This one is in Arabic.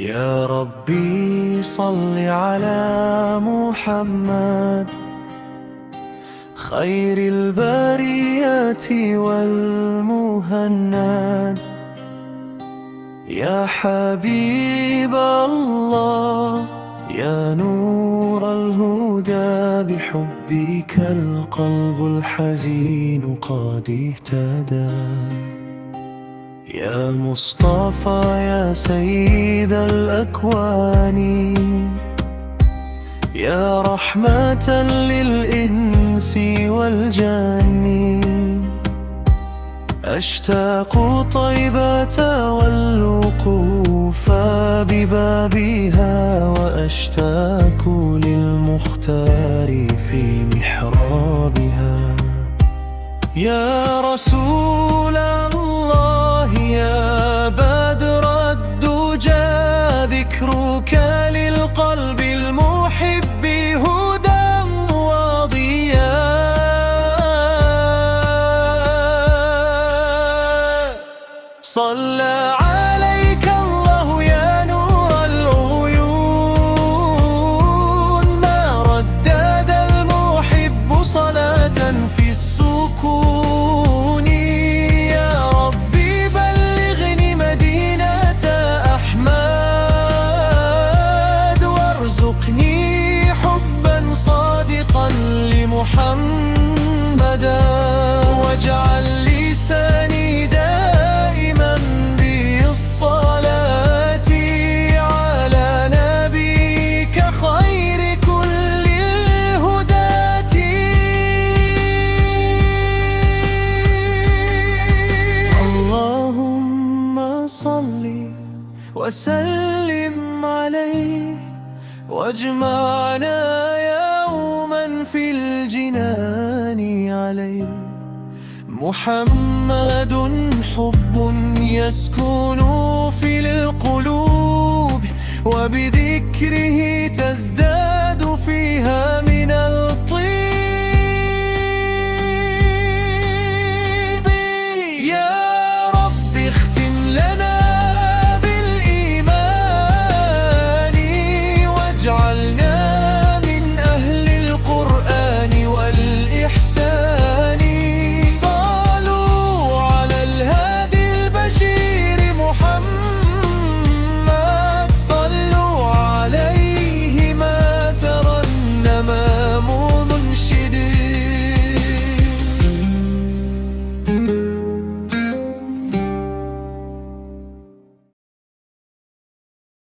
يا ربي صل على محمد خير البرية والمهند. يا حبيب الله يا نور الهدى، بحبك القلب الحزين قد اهتدى. يا مصطفى يا سيد الأكوان، يا رحمة للإنس والجن. أشتاق طيبة والوقوف ببابها، وأشتاق للمختار في محرابها. يا رسول الله يا بدر الدجى، ذكرك للقلب المحب هدى وضياء. صلى عليك الله يا نور العيون، ما ردد المحب صلاة في السكون. يا ربي بلغني مدينة أحمد، وارزقني حبا صادقا لمحمدا، واجعل لساني دائما بالصلاة على نبيك خير كل الهداة. اللهم صل وسلم عليه، واجمعنا يوما في الجنان عليه. محمد حب يسكن في القلوب، وبذكره تزداد فيها من القلوب